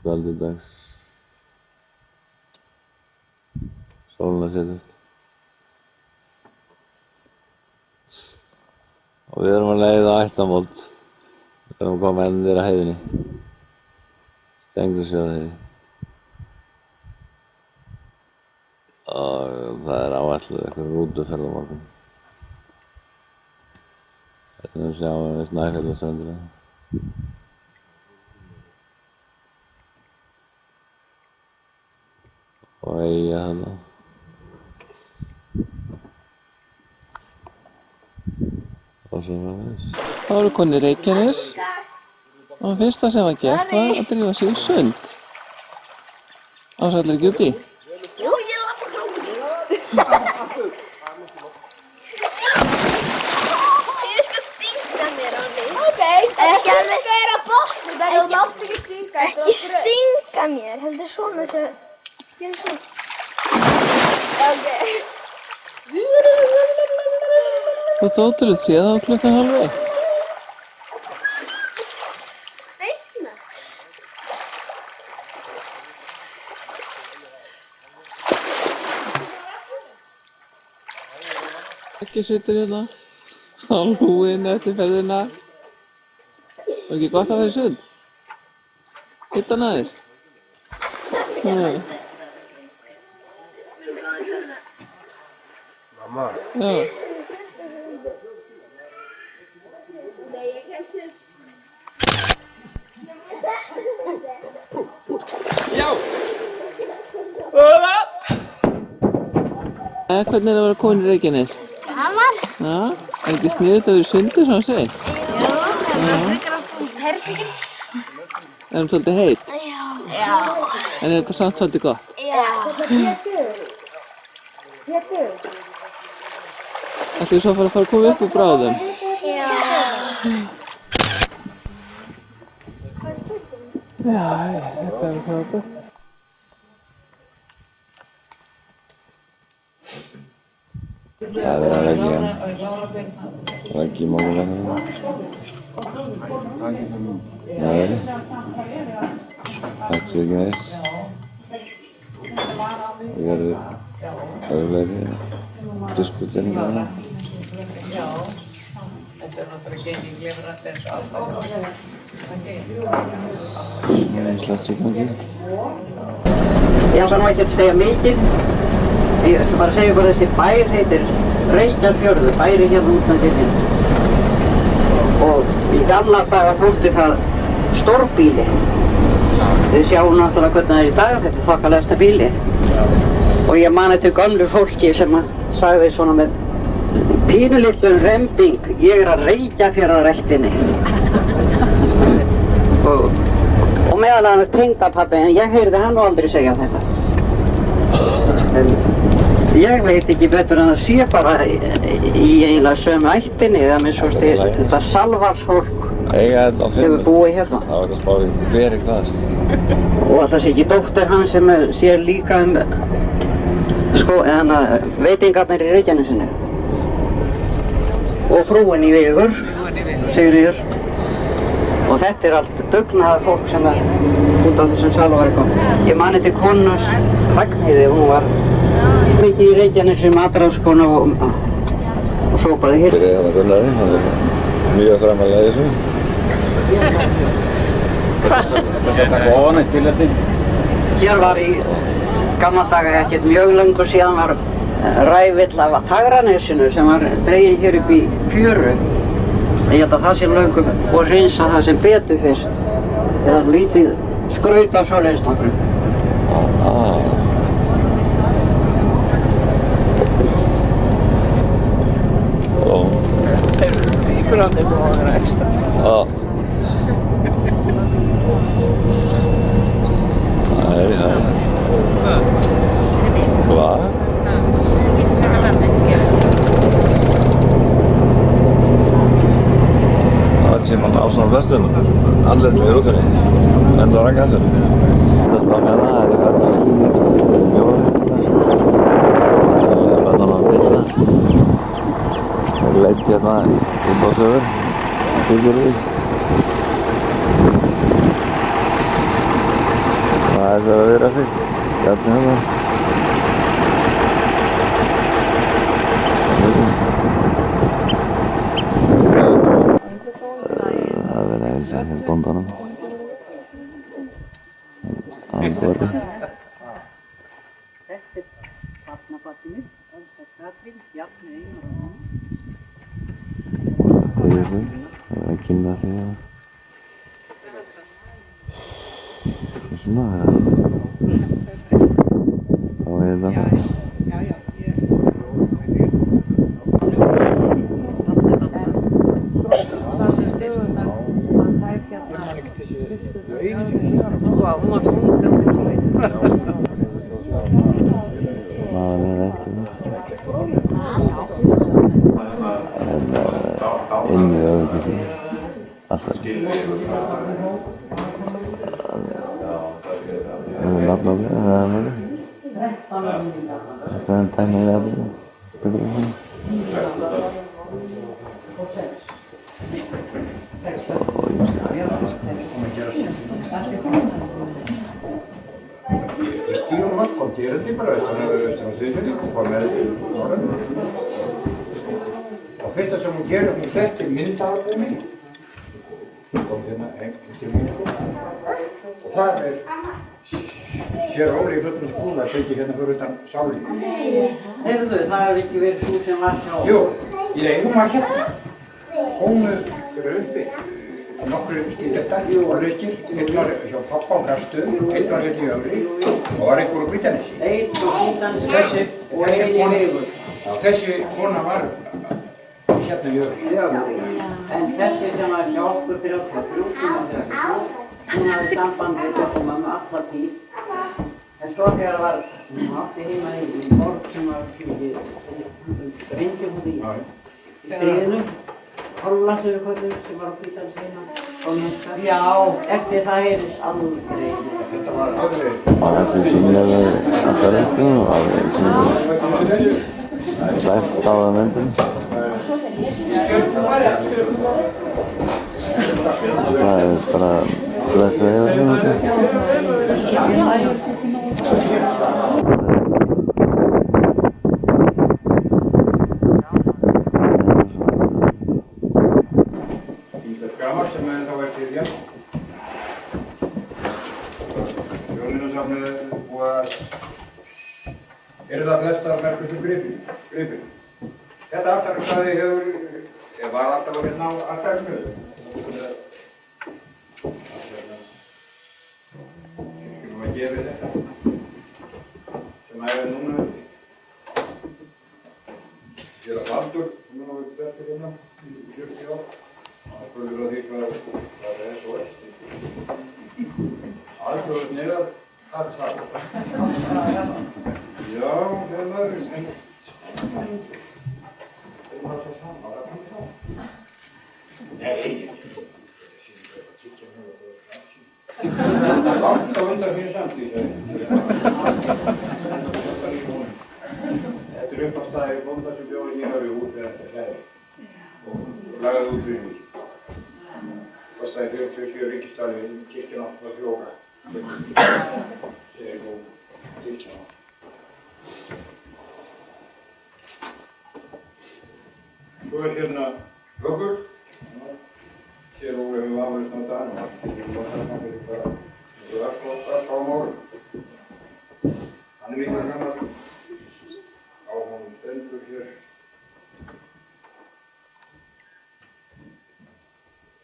kvöldi dags. Sólin að setjast. Og við erum að leiða ættamót. Við erum að koma enn niður að heiðinni. Stengrisfjarðarheiði. Og það er áætluð eitthvað rútuferð á morgun. Þetta er að sjá við Snæfjallaströndina. Og eyja þarna. Og svo framvegis. Þá erum við konur í Reykjanes og það fyrsta sem var gert var að drífa sig í sund. Ásællir ekki út í? Jú, ég lappa krókið. Ég skal stinga mér á því. Ok, ekki að vera botn. Þú mátt ekki stinga. Ekki stinga mér, heldur svona sem... Gjörðu svona. Ok. Þú þóttur þetta séð á klukkan 12:30. Steina. Ekki situr hérna á lúin eftir ferðina. Var ekki gott að vera í sund? Hittan að þér? Mamma. Já. Hvernig er að vera komin í Reykjanes? Gaman. Já, er ekki sniðugt að vera í sundi svona að segja? Jú, það er frekar að stunda herbyggin. Er það svolítið heitt? Já. En er þetta samt svolítið gott? Já. Ættu þið svo að fara að koma upp úr bráðum? Já. Já, þetta er frábært. Það er verið að leggja í morgunverðinu. Nei, þetta er ekki neitt. Við erum öðrulegri diskuteringarna. Já, þetta er náttúrulega gengið glimrandi eins og alltaf. Það er slett sig gangi. Ég ætla nú ekki að segja mikið. Ég ætla bara að segja hvað þessi bær heitir Reykjarfjörður, bæri hérna út með þér. Og í gamla daga þótti það stórbýli. Þið sjáum náttúrulega hvernig það er í dag, þetta er þokkalegasta bíli. Og ég man eftir gömlu fólki sem sagði svona með pínulitlum rembing, ég er að Reykjafjarðaræktinni. og meðal annars tengdapabbi, en ég heyrði hann nú aldrei segja þetta. En ég veit ekki betur en að sé bara í eiginlega sömu ættinni, eða minnst svo þetta Salvarsfólk hefur búið hérna. Það var ekki að spá hver hvað. Og að það sé ekki dóttir hann sem sér líka veitingarnar í Reykjanesinu. Og frúin í Vigur, Sigríður. Og þetta er allt dugnaðar fólk sem er út á þessum Salvari kom. Ég man eftir konunars Ragnheiði, hún var mikið í Reykjanesi matráðskona og sópaði hér. Byrjaði þarna Gunnari, hann er mjög framalega í þessu. Hér var í gamla daga ekkert mjög löngu síðan var rævill af Fagranesinu sem var dreginn hér upp í fjöru. Ég held að það sé löngu og hreinsa það sem betur fyrr. Eða lítið skraut af svoleiðis nokkru. Íbrandi búið að vera ekstra. Já. Nei, það er... Hvað? Það er sem hann á svona flestum andletum í rútunni. Enda á rangaðsum. Það stað með það er eitthvað mjóður. Það er bara að pissa. Það er leitt hérna út á sögur. Fylgir því. Það er að vera sig. Bjarni hérna. Það verður að heilsa hér bóndanum. Angori. Þetta er barnabarnið mitt, Elsa Katrín, Bjarni Einar og mamma. Þetta er Jökull. Það verður að kynna sig hérna. Og svona, þá er það. Maður er eftir það. En inni öðvitað alltaf. Það er nafn á það, það er mjög. Það er tæmið að það. Betur en það. Kom til þetta bara austan Sviðsfirði, kom með Norrænu. Og fyrsta sem hún gerir, hún sleppti myndaalbumi. Kom hérna til mín. Og það er sér Óli í fullum skúla að tekja hérna fyrir utan sálínu. Heyrðu, það hefur ekki verið sú sem var hjá. Jú, hún var hérna. Hún fyrir uppi. Nokkru stýrdeltar og laustir, einn var hjá pappa á Karstöðum, einn var hérna í Ögri og var einhver á Hvítanesi. Einn á Hvítanesi og einn í Veigur. Þessi kona var hérna í Ögri. En þessi sem var hjá okkur fyrir okkur hún hafði samband við okkur mamma allar tíð. En svo þegar var, hún átti heima í borg sem var fyrir Reykjavík í stríðinu. Holla sem við kallum, sem var á Hvítanesi heima. Já, eftir það heyrðist aldrei. Þetta var aldrei. Og þessi sýnilega alltaf ekki og alveg hlæft á það myndin. Það er bara blessa yfir þetta. Gammal sem þá er til hérna. Þjóðminjasafnið búið að eru það flestar merkustu gripir. Þetta aftarsvæði var alltaf að hérna á Astaksmiðju. Skulum að gefa þetta sem er núna uppi. Hér að Baldur, sem er þetta hérna í 40 ár. Það spurður á því hvað það er svo eftir. Alþjóðið neðar, það er svart. Já, það er en... Það var svo saman, það kom þá. Nei, þetta sýnir bara að kíkja með það og framsýn. Það er langt á undan fyrir samtíð, sagði. Þetta er uppástaði bónda sem bjóði nýðari út eða hlæði og lagaði út fyrir mig. Kostaði 47 ríkisdali, kirkjuna var þjóka. Segir nú kirkjuna. Svo er hérna vöggur. Sér og við höfum afverðist nota hann og hann getur notað hann fyrir bara öll árum. Hann er líka gammal. Á honum stendur hér.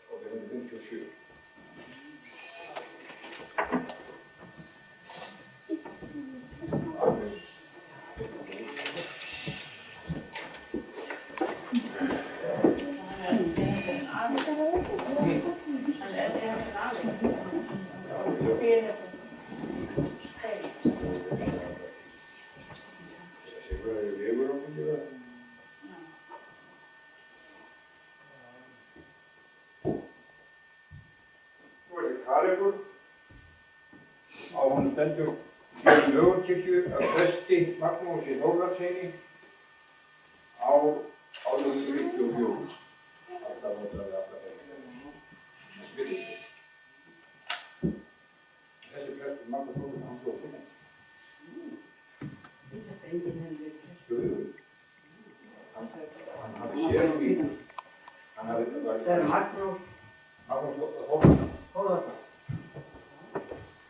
Og við höfum 57. Á honum stendur í Lögurkirkju af presti Magnúsi Þórðarsyni á 1894. Alltaf notaði alltaf þetta. Þessi presti Magnús Þórðarsyni Það er Magnús Þórðarsson.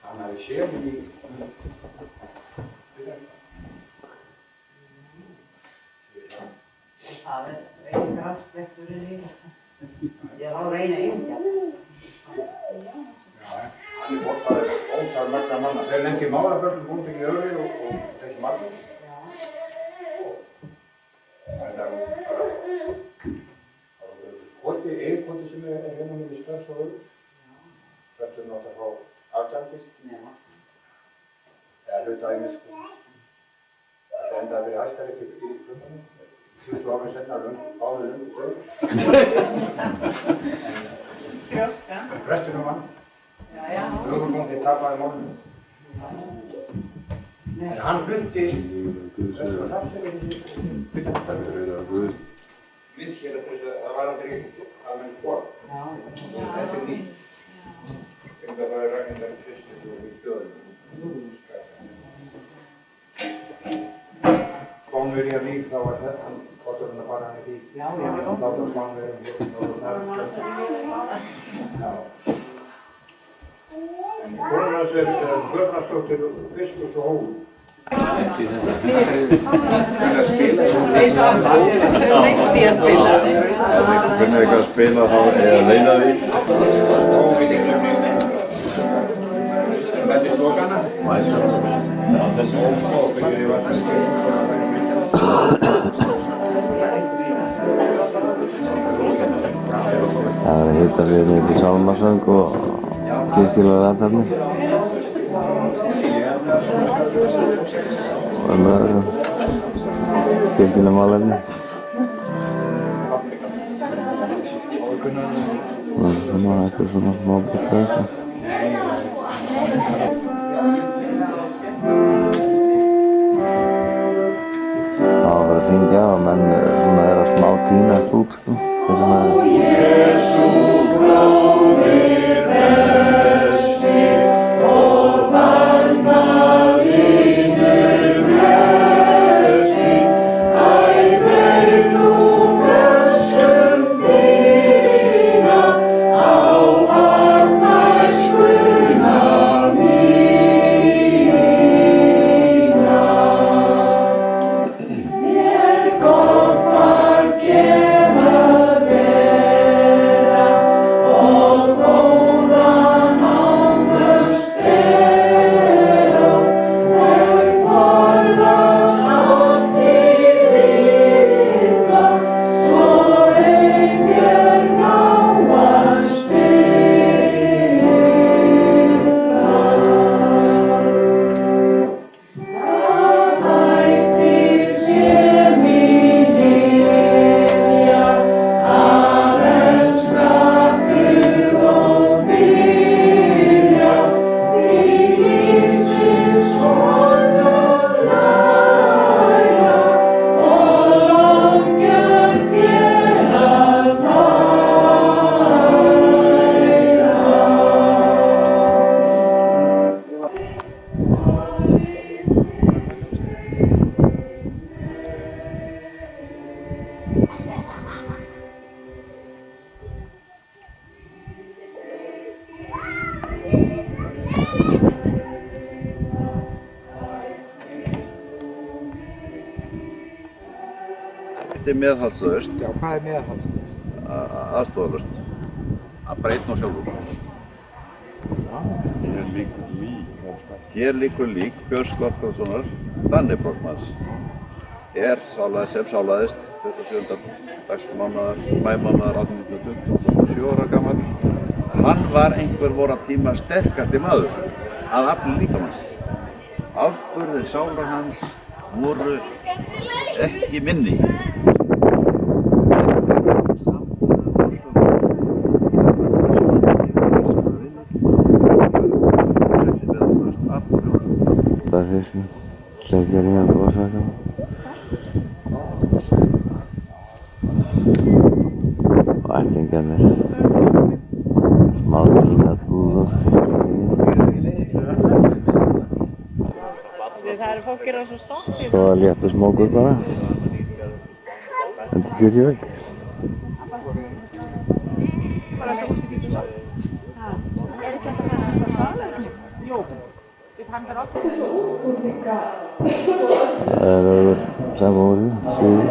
Hann hafi séð í... Það er einn grafsbrekkurinn líka. Ég á reyna yngja. Hann er bortaður ótal margra manna. Þeir lengi málaförnum búin ekki öðru og þessi Magnús. Það er kvoti, yfirkvoti sem er hérna með Spörs og Öðurs. Þetta er náttúrulega frá afgjaldist. Nema. Eða hluta í misku. Þetta endaði að vera hæstarétt í Lundunum. 20 ára senna áður Lundu dögur. Þrjóska. Presturinn vann. Já. Ögurbóndi tapaði málunum. En hann flutti þessu var hrafsverið við sér að það var aldrei að menn skor. Þetta er nýtt. Það var Ragnhildar Kristur og við bjóðum. Spánverja lík þá var hann kotturinn að fara hann í því. Já. Láta Spánverjum En konan hans er Guðbrandsdóttir og Kristus og Hólu. Ekki þetta. Eins og alltaf. Þau neyndi að spila. Hvernig ekki að spila þá eða leina því? Þetta er slokana. Það var að hitta við nefnir sálmasöng og kirkjulega ratarnir. Og öðru kirkjulega málefni. Svona eitthvað svona smábistöð. Það var að syngja og menn svona er að smá tínast út sko. Þetta er meðhaldslaust. Já, hvað er meðhaldslaust? Aðstoðalaust. Að breytna á sjálfum. Hér liggur lík Björns Gottskálkssonar, Dannebrogsmanns. Sem sálaðist 27. maímánaðar 1827 ára gamall. Hann var einhver vorra tíma sterkasti maður að afli líkamanns. Afburðir sálar hans voru ekki minni. Það er sleikjar í hann góðsaka. Og ættingjarnir smá dýnað búður. Það eru fólkir á svo stoppið. Svo léttur smókur bara. Endur 40 vegg. Það öðru samgangurinn, suður.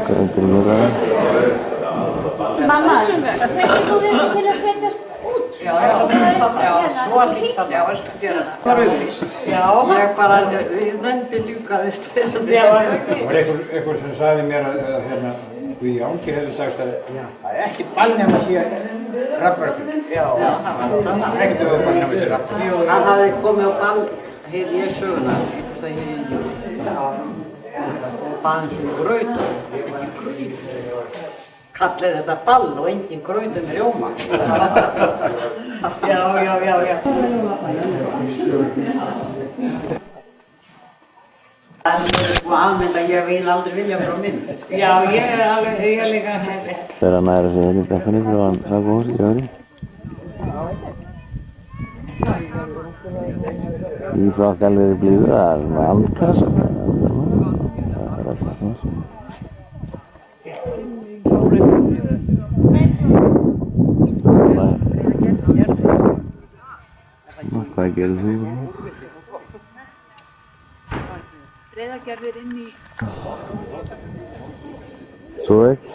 Grænfylgirraðin. Mamma, þegar þú þér til að setjast út? Já, svo líka, já, ég skal gera það. Bara auðvís. Já. Ég bara, við nefndi ljúkaðist. Það var einhver sem sagði mér að Guðjón hefði sagt að það ekki ball nema að sé rapparakur. Já, það var hann. Ekkert að ball nema að sé rapparakur. Jú, hann hafði komið á ball, heyrði ég söguna, einhvers það hér í júli. Og bannst graut, ekki graut. Kallið þetta ball og engin grautu með rjóma. Já. Það er sko aðmynda, ég vil aldrei vilja vera á mynd. Já, ég líka hefði. Þegar hann næra sig hérna í bekkunni fyrir hann samgangurs í öðru. Í þokkalegri blíðu, það er svona andkast. Það er eitthvað svona. Hvað gerir þú? Breiðagerðir inn í... Svo ekki.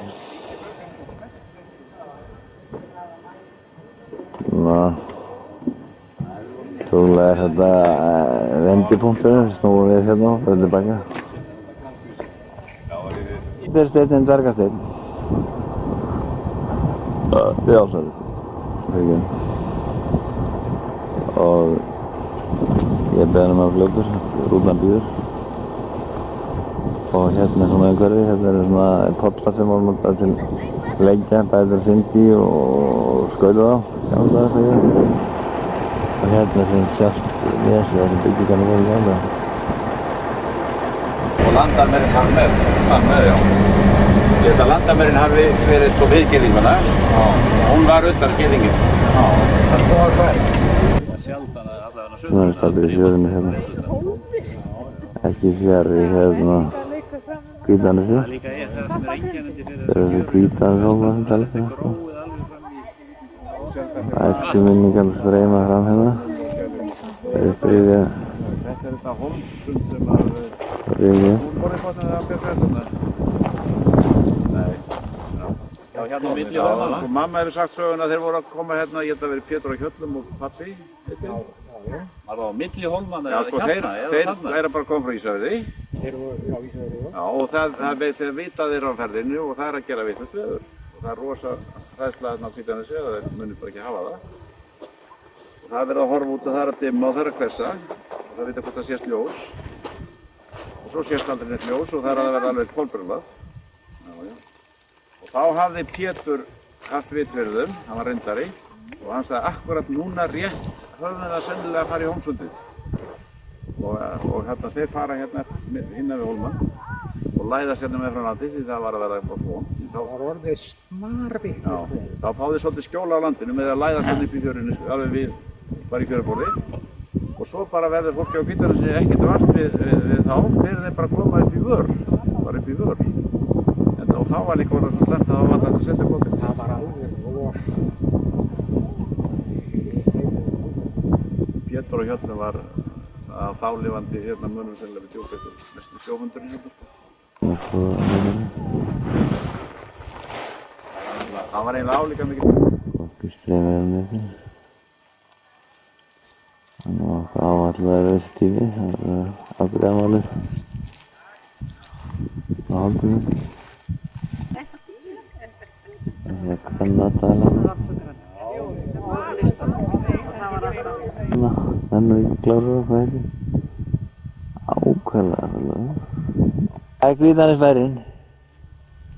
Trúlega er þetta vendipunkturinn, snúum við hérna og fyrir tilbaka. Fyrir steininn dvergasteinn. Já, sorry. Og ég beði hann að fljótur, rútan býður. Og hérna er svona umhverfi, hérna eru svona pollar sem voru notað til leggja, bæði til syndi og skauta þá, gamla það fyrir. Og hérna er svona sjálft nesið þar sem byggingarnir voru gamla. Og landamærin þar með, já. Ég held að landamærin hafi verið sko við girðinguna. Hún var utan girðingin. Það var hver? Nú er staddur í fjörunni hérna. Ekki fjarri hérna Hvítanesi. Það eru Hvítaneshólma sem talið hérna sko. Æskuminningar streyma fram hérna. Það er bryggja. Bryggja. Hérna á milli hóðana. Mamma hefur sagt söguna að þeir voru að koma hérna, ég held að verið Pétur á Hjöllum og pappi. Var það á milli hólmanna Já, sko, þeir væri bara að koma frá Ísafirði. Já, og þeir vita þeir á ferðinu og það er að gera vitlaust veður. Og það er rosa hræðsla hérna á Hvítanesi að þeir muni bara ekki hafa það. Og það er verið að horfa út og það er að dimma og það er að hvessa. Og það vita hvort það sést ljós. Og svo sést aldrei neitt ljós og það er að verða alveg kolbrunlað. Og þá hafði Pétur haft vitvirðum, hann var reyndari, og hann sagði akkurat núna rétt höfum við það sennilega að fara í Hólmsundið. Og hérna þeir fara hérna hinna við Hólmann og læðast hérna með frá landi því það var að verða eitthvað flón. Það var orðið snarvitt. Já, þá fáði svolítið skjóla á landinu með að læðast hérna upp í fjörunni, alveg við bara í fjöruborði. Og svo bara verður fólki á Hvítanesi ekkert vart við þá, þeir bara koma upp í vör, bara upp í vör. Og þá var líka orðið svo slemmt að það var alltaf að setja bókinn. Það var alveg rosa. Pétur á Hjöllum var að þálifandi hérna munum sennilega við djókveitur, mestu sjófundurinn hérna. Það var eiginlega álíka mikið. Fólki streymir hérna þetta. Þannig að það áallega þessi tími, það er afgræðmálið á haldinu. Það er kvennatala. Menn er ekki klárur á hvað heitir. Ákveðlega alveg. Það er Hvítanesbærinn,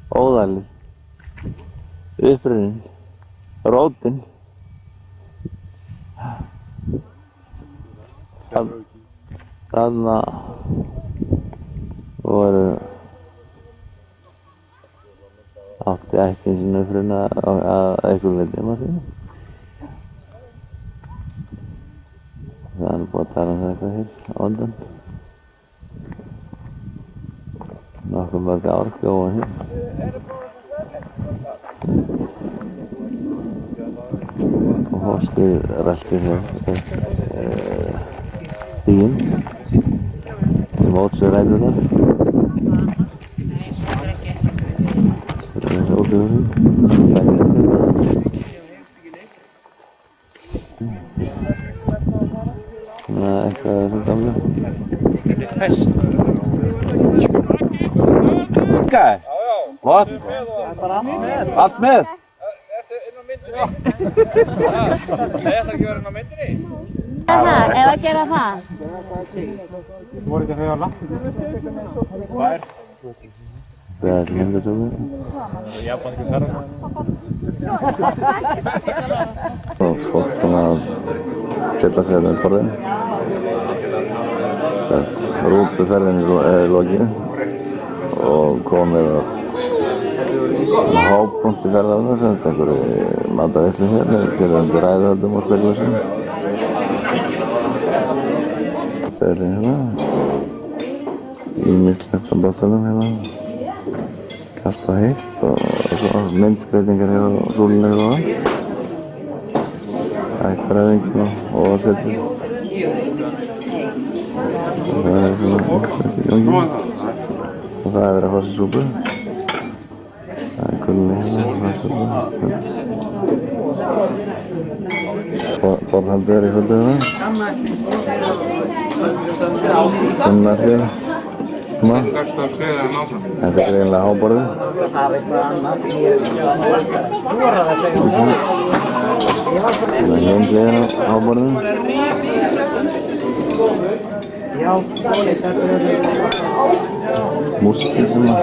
Óðalið, upprunnin, rótin. Þarna voru átti ættin sinni uppruna að einhverjum leyti maður segja. Það er búið að tala um það eitthvað hér á undan. nokkuð mörg ár bjóða hér. Og fólkið röltir hér stíginn til móts við ræturnar. Þetta er þessi óbyggjum. Svona eitthvað þessum gamlu. Þetta er fest. Okay. What? Allt með? Ertu inn á myndinni? Nei, ætlar ekki að vera inn á myndinni? Ef að gera það. Þú voru ekki að segja á lappinu? Hvað er? Það er myndatöku. Japan ekki ferðar. Og fólk svona fylla sig hérna um borðið. Rútuferðin er lokið og komið að hápunkti ferðarinnar sem þetta einhverju mataveislu hérna, gerðandi ræðuhöldum og speklasum. Seglinn hérna, ýmislegt á báttunum hérna, kalt og heitt og svo myndskreytingar hérna á súlunni hérna. Ættaræðingin og ofasettur. Það er svona ýmislegt í gangi. Og það er verið að fá sér súpu. Það er kulli hérna og það er súpu. Borðhaldið er í kvöldið það. Gunnar hér. Þetta er eiginlega háborðið. Það er hjóndið á háborðinu. Músík sem það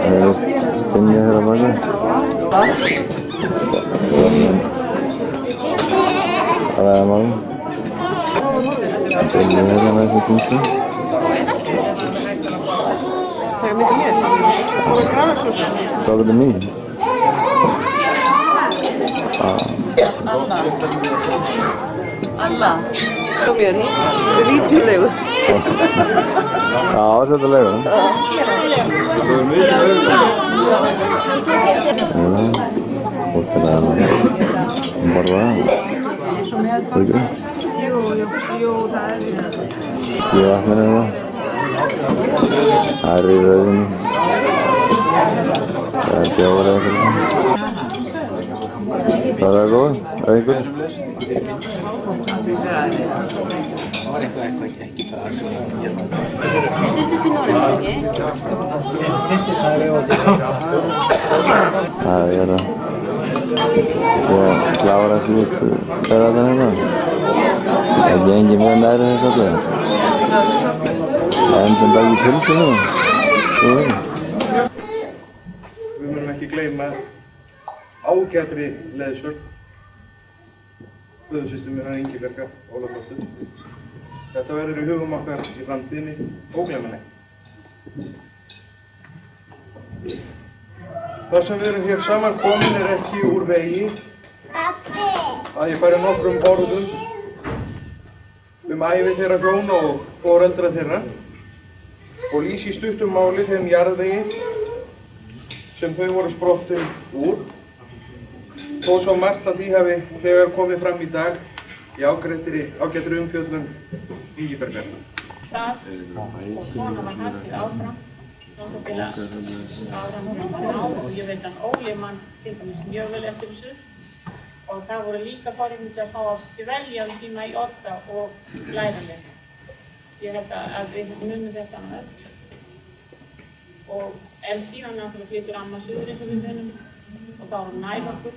er vist stinnið hér á baka. Það er málum. Stinnið hérna með þessu kunstu. Taka myndið mér. Þú er grannarsós. Tók þetta mig? Alla. Kom mér. Rítjulegu. Já, þetta er leiður. Fólk er að borða. Ekki? Jú, það er við. Ég vatnir hérna. Það er í rauðinni. Það er bjóður eða eitthvað. Það er góð, eða einhver? Það var eitthvað ekki það sem hérna. Sittu til Noreg, ekki? Það er hérna. Ég klára þessi vitt ferðarnar hérna. Það er ekki engin með næri þetta öllu. Það endur bara ekki pulsu nú. Við munum ekki gleyma ágætri leiðsögn föðursystur mér hann Ingibjargar Ólafsdóttur. Þetta verður í hugum okkar í framtíðinni ógleymanlegt. Þar sem við erum hér saman komin er ekki úr vegi að ég færi nokkrum orðum ævi þeirra hjóna og foreldra þeirra og lýsi í stuttum máli þeim jarðvegi sem þau voru sprottin úr, þó svo margt að því hafi þegar komið fram í dag í ágættri umfjöllun Ingibjargar. Það og svona var hægt áfram og ég veit hann Óli mann til dæmis mjög vel eftir þessu og það voru líka forréttindi að fá að dvelja tíma í Odda og læra að lesa. Ég held að við munum þetta með og en síðan náttúrulega flytur amma suður eins og við munum og þá er hún nær okkur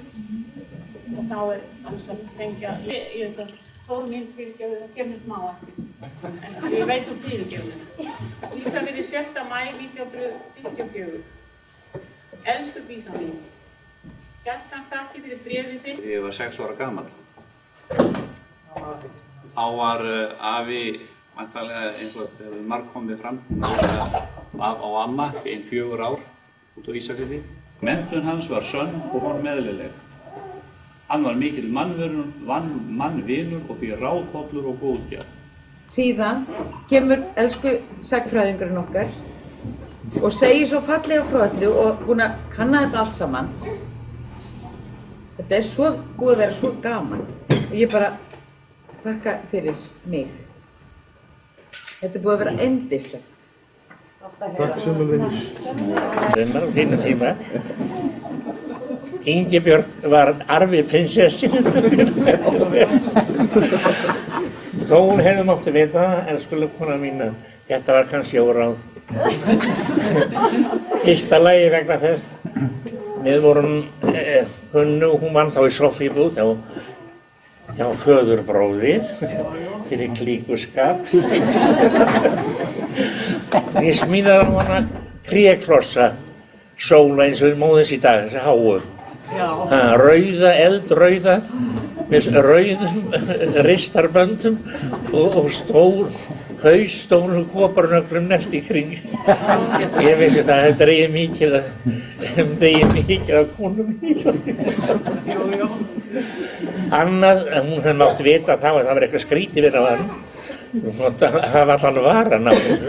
og þá er alls að tengja ég veit að Þórminn fyrirgefur það kemur smá eftir en ég veit fyrirgefur Ísafirði 7. maí 1954 Elsku Dísa mín hjartans þakki fyrir bréfið þitt. Ég var 6 ára gamall. Þá var afi væntanlega eins og þegar við marg komið fram á amma einn 4 ár út á Ísafirði. Menntun hans var sönn og honum eðlileg. Hann var mikill mannvinur og því ráðhollur og góðgjarn. Síðan kemur elsku sagnfræðingurinn okkar og segir svo fallega frá öllu og búin að kanna þetta allt saman. Þetta svo búið að vera svo gaman og ég bara þakka fyrir mig. Þetta búið að vera yndislegt. Takk sömuleiðis. Á sínum tíma. Ingibjörg var arfi prinsessin. Þó hún hefði mátti vita, elskulega kona mín, að þetta var kannski óráð. Fyrsta lagi vegna þess. Við vorum, hún vann þá í Soffíbúð hjá föðurbróðir fyrir klíkuskap. Ég smíðaði á hana tréklossa sóla eins og móðins í dag, þessi háu. Rauða, eldrauða, með rauðum ristarböndum og stór haus, stórum koparnöglum nelt í kring. Ég vissi það, þetta dreigir mikið af konum í svo. Annað, hún hefði mátt vita að það var eitthvað skrítið við á hann. Það var alveg varan á þessu.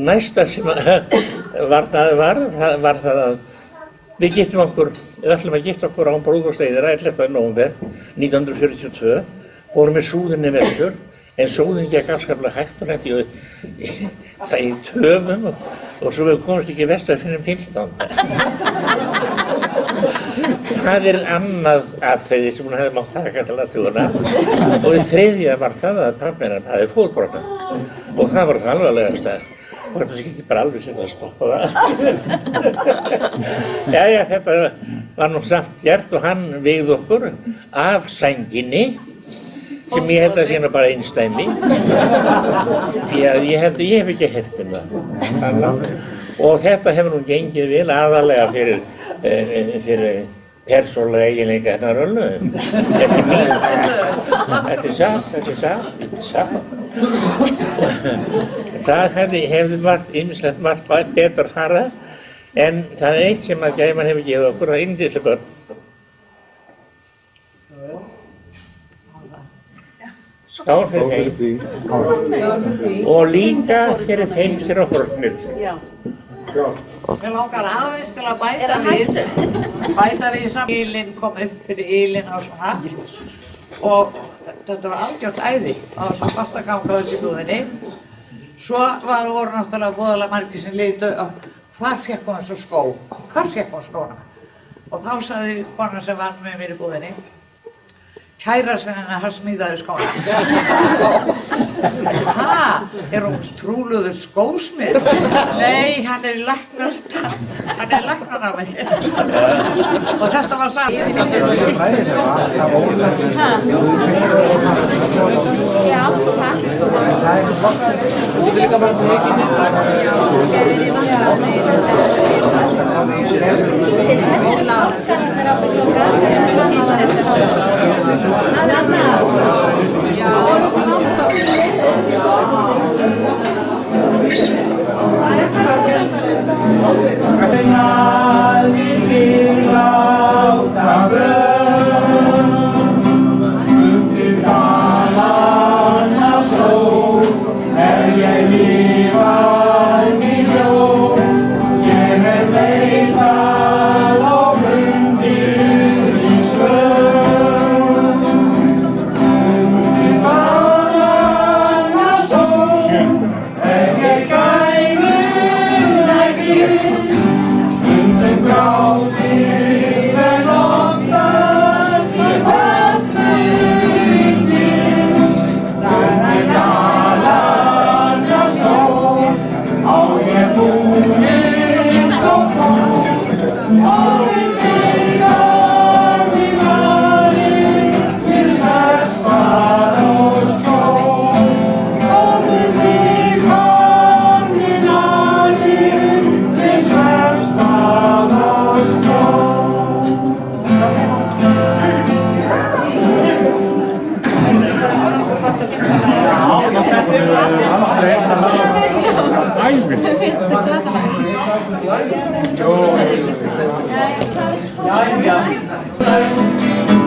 Næsta sem var það að við ætlum að gifta okkur á Brúðgóðsleiðir 11. nóvember 1942, vorum við Súðinni vestur, en Súðin gekk afskaplega hægt og lenti í töfum og svo við komumst ekki vestur fyrir 15. Það annað atriði sem hún hefði mátt taka til athugana og í þriðja var það að pabbi hennar hafði fótbrotnað og það var það alvarlegasta. Og þetta skilti bara alveg sem að stoppa það. Jæja, þetta var nú samt gert og hann vigði okkur af sænginni sem ég held að sé nú bara einsdæmi. Ég hef ekki heyrt það. Og þetta hefur nú gengið vel aðalega fyrir persónulega eiginleika hennar Öllu. Þetta er satt. Það hefði ýmislegt margt betur fara, en það er eitt sem að gæman hefur gefið okkur, það er yndisleg börn. Skál fyrir þeim. Og líka fyrir þeim sem eru horfnir. Mér langar aðeins til að bæta við saman. Ylinn kom upp fyrir Ylinn og svona og þetta var algjört æði og það var svo gott að ganga þessi búðinni. Svo voru náttúrulega voðalega margir sem litu á hvar fékk hún þessu skó, hvar fékk hún skóna? Og þá sagði konan sem vann með mér í búðinni, kærastinn hennar smíðaði skóna. Er hún trúluður skósmið? Nei, hann er læknar af mig. Og þetta var sagt. Já,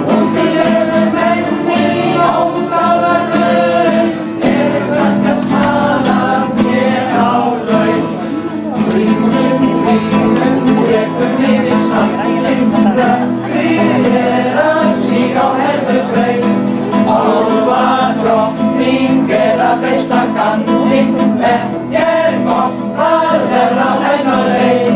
Og til menn í ódáðar röð Ekki gott að vera á hennar leið.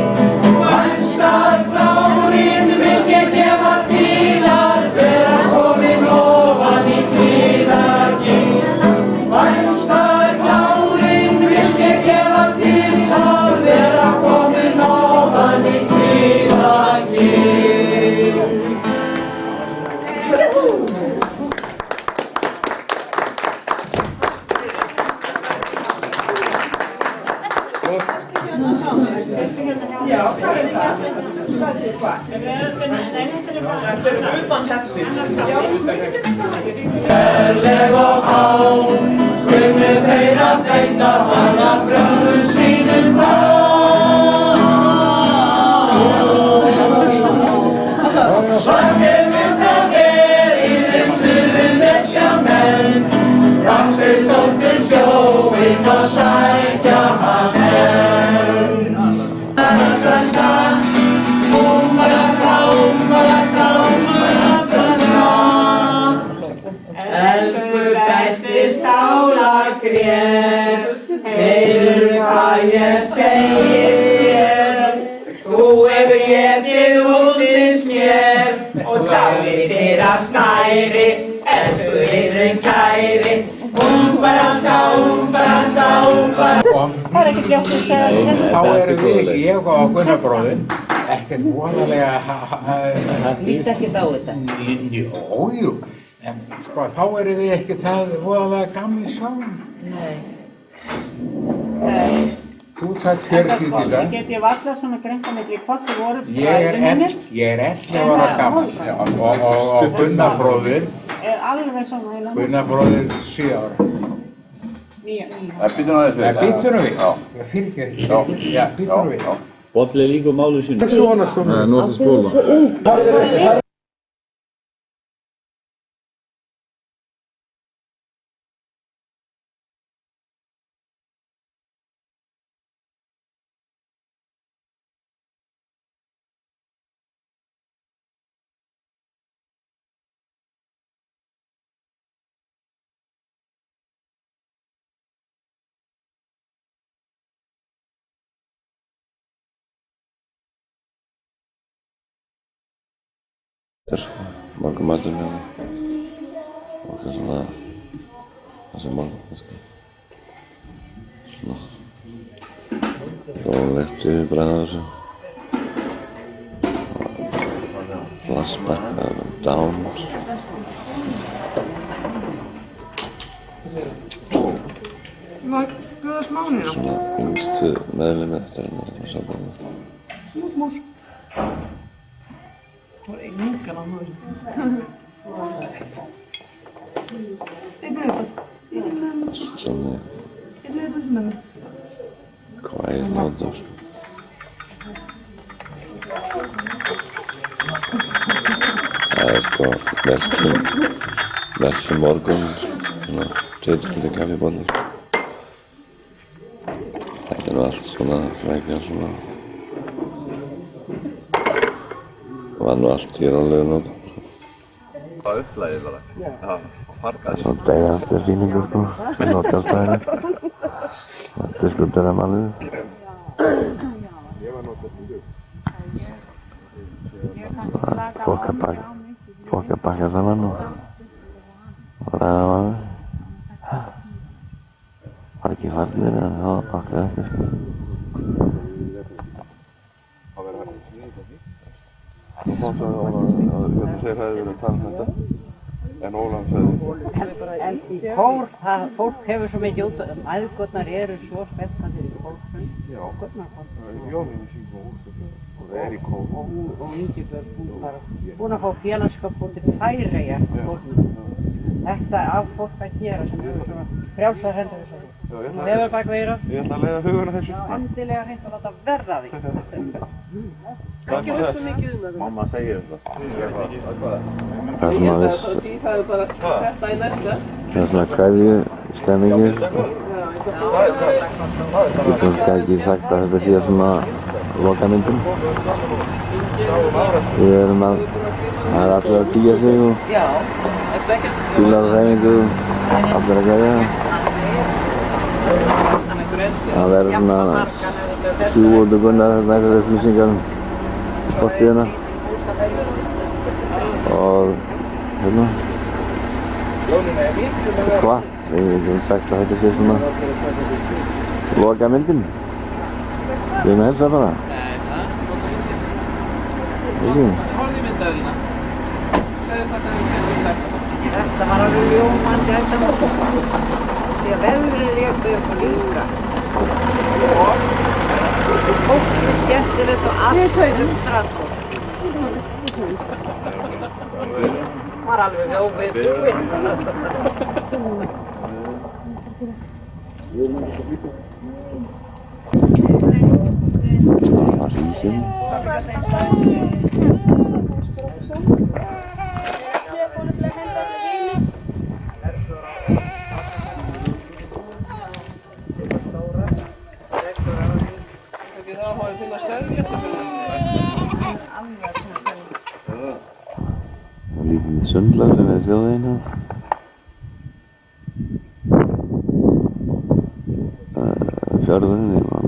Vaxtarklárinn vildi gefa til að vera kominn ofan í tíðargil. Vaxtarklárinn vildi gefa til að vera kominn ofan í tíðargil. Kærleg og án, kunnu þeir að beita hana bröðum sínum frá. Svartir mynda verið Suðurnesjamenn, rástir sóttu sjóinn og sækja hann enn. Umbalasa, umbalasa, umbalasa, umbalasa. Elsku besti Stálagrér, heyrðu hvað ég segi þér. Þú hefur getið úldins mér og dálítið af snæri, elsku vinurinn kæri. Umbalasa, umbalasa, umbalasa. Það er ekki fljótt að segja. Þá erum við, ég og Gunnar bróðinn, ekkert voðalega... Lýst ekkert á þetta? Jú, en sko þá erum við ekki það voðalega gamli saman. Nei. Þú tætt 40 til það. Ég get ég varla svona greint á milli hvort þið voru Ég er 11 ára gammal og Gunnar bróðir, alveg svona heila. Gunnar bróðir 7 ára. 9. Býtum aðeins við. Býtum við? Já. Já, býtum við. Bolli líka málu sínu. Svona. Nei, nú ætti að spóla. Morgunmaturinn hjá mér og það er svona þessi morgun svona rólegt yfirbræða þessu flashback eða downs svona yngstu meðlimi eftir henni að sambandi. Mús. Það var engan á mörg. Svona quiet mode of það er sko velkjum morgun svona tveitfaldi kaffibollar þetta er nú allt svona frækja svona var nú allt í rólegu nótum. Það upplæði bara. Já. Fargaði. Svo degja alltaf sýningur sko, notastæðinu. Diskutera málið. Fólk að bakka saman og ræða málið. Var ekki farnir en það var bakkað eftir. Þú mátt að hvernig segir það hefur verið að tala um þetta, en Ólaf sagði. En í kór, það fólk hefur svo mikið út, mæðgurnar eru svo spennandi í kórfund. Já, Jónín síðan og það er í kór. Og Ingibjörg, hún var búin að fá félagskap út til Færeyja á kórnum. Þetta af fólk að gera sem hefur svona frjálsar hendur þessu. Hún hefur bak veira. Ég ætla að leiða hugun að þessu. Endilega hreint að láta verða því. Ekki hugsa svo mikið þetta. Mamma segir þetta. Það er svona viss... Ég sagði bara þetta í næsta. Það er svona kveðju stemmingi. Ég kannski ekki sagt að þetta sé svona lokamyndin. Við erum að... Það er allir að tíja sig og... Bílar og hreyfingu, allir að gæja. Það verður svona sjúgóðu gunnar hérna einhverjar upplýsingar um fortíðina. Og hérna hvað? Ég hef ekki sagt að þetta sé svona loka myndin. Við erum að helsa bara. Ekki? Horfðu í myndaðu þína. Segðu hvað það er þetta. Þetta var alveg ljómandi þetta mót. Því að veðrið léttu ykkur líka. Og fólki skemmtilegt og allt umdraðfólk. Var alveg ljófið búinn. Það var ísinn. Það er lítið sundlag sem er þjóðveginn fjörðurinn